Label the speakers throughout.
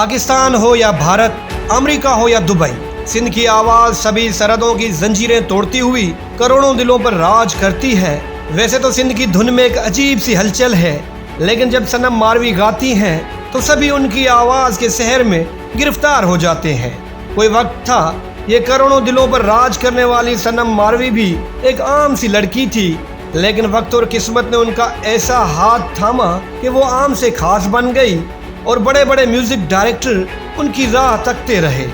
Speaker 1: पाकिस्तान हो या भारत, अमेरिका हो या दुबई, सिंध की आवाज सभी सरहदों की जंजीरें तोड़ती हुई करोड़ों दिलों पर राज करती है। वैसे तो सिंध की धुन में एक अजीब सी हलचल है, लेकिन जब सनम मारवी गाती हैं तो सभी उनकी आवाज के शहर में गिरफ्तार हो जाते हैं। कोई वक्त था ये करोड़ों दिलों पर राज करने वाली सनम मारवी भी एक आम सी लड़की थी, लेकिन वक्त और किस्मत ने उनका ऐसा हाथ थामा कि वो आम से खास बन गई और बड़े बड़े म्यूजिक डायरेक्टर उनकी राह तकते रहे।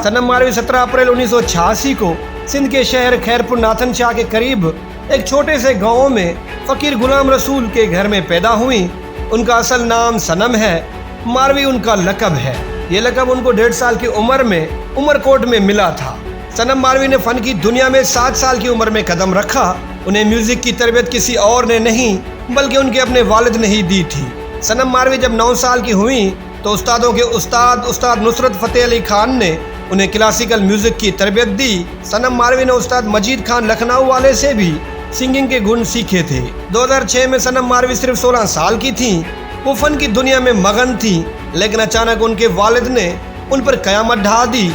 Speaker 1: सनम मारवी 17 अप्रैल 1986 को सिंध के शहर खैरपुर नाथन शाह के करीब एक छोटे से गांव में फकीर गुलाम रसूल के घर में पैदा हुई। उनका असल नाम सनम है, मारवी उनका लकब है। ये लकब उनको 1.5 साल की उम्र में उमरकोट में मिला था। सनम मारवी ने फन की दुनिया में 7 साल की उम्र में कदम रखा। उन्हें म्यूजिक की तरबियत किसी और ने नहीं बल्कि उनके अपने वालिद ने ही दी थी। सनम मारवी जब 9 साल की हुई तो उस्तादों के उस्ताद नुसरत फतेह अली खान ने उन्हें क्लासिकल म्यूजिक की तरबियत दी। सनम मारवी ने उस्ताद मजीद खान लखनऊ वाले से भी सिंगिंग के गुण सीखे थे। 2006 में सनम मारवी सिर्फ 16 साल की थी। वो फन की दुनिया में मगन थी, लेकिन अचानक उनके वालिद ने उन पर कयामत ढा दी,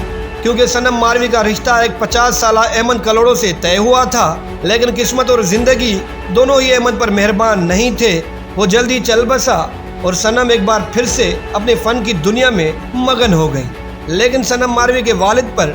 Speaker 1: क्योंकि सनम मारवी का रिश्ता एक 50 साल अहमद कलोड़ों से तय हुआ था। लेकिन किस्मत और जिंदगी दोनों ही अहमद पर मेहरबान नहीं थे। वो जल्दी चल बसा और सनम एक बार फिर से अपने फन की दुनिया में मगन हो गई। लेकिन सनम मारवी के वालिद पर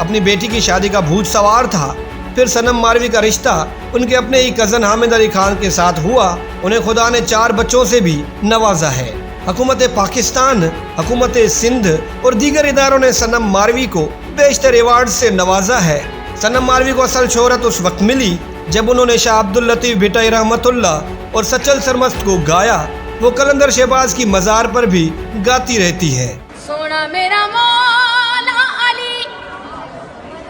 Speaker 1: अपनी बेटी की शादी का भूत सवार था। फिर सनम मारवी का रिश्ता उनके अपने ही कज़न हामिद अली खान के साथ हुआ। उन्हें खुदा ने 4 बच्चों से भी नवाजा है। हुकूमत पाकिस्तान, हुकूमत सिंध और दीगर इदारों ने सनम मारवी को बेशतर अवार्ड से नवाजा है। सनम मारवी को असल शोहरत उस वक्त मिली जब उन्होंने शाह अब्दुल लतीफ़ भिटाई रहमतुल्लाह और सचल सरमस्त को गाया। वो कलंदर शहबाज की मज़ार पर भी गाती रहती है।
Speaker 2: सोना मेरा मौला अली,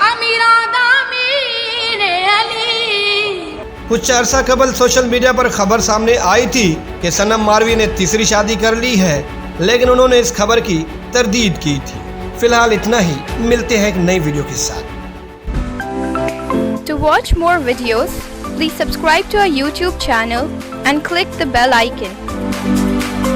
Speaker 2: अमीरा दामीने अली।
Speaker 1: कुछ अरसा कबल सोशल मीडिया पर खबर सामने आई थी कि सनम मारवी ने तीसरी शादी कर ली है, लेकिन उन्होंने इस खबर की तरदीद की थी। फिलहाल इतना ही, मिलते हैं एक नई वीडियो के साथ।
Speaker 3: To watch more videos, please subscribe to our YouTube channel and click the bell icon.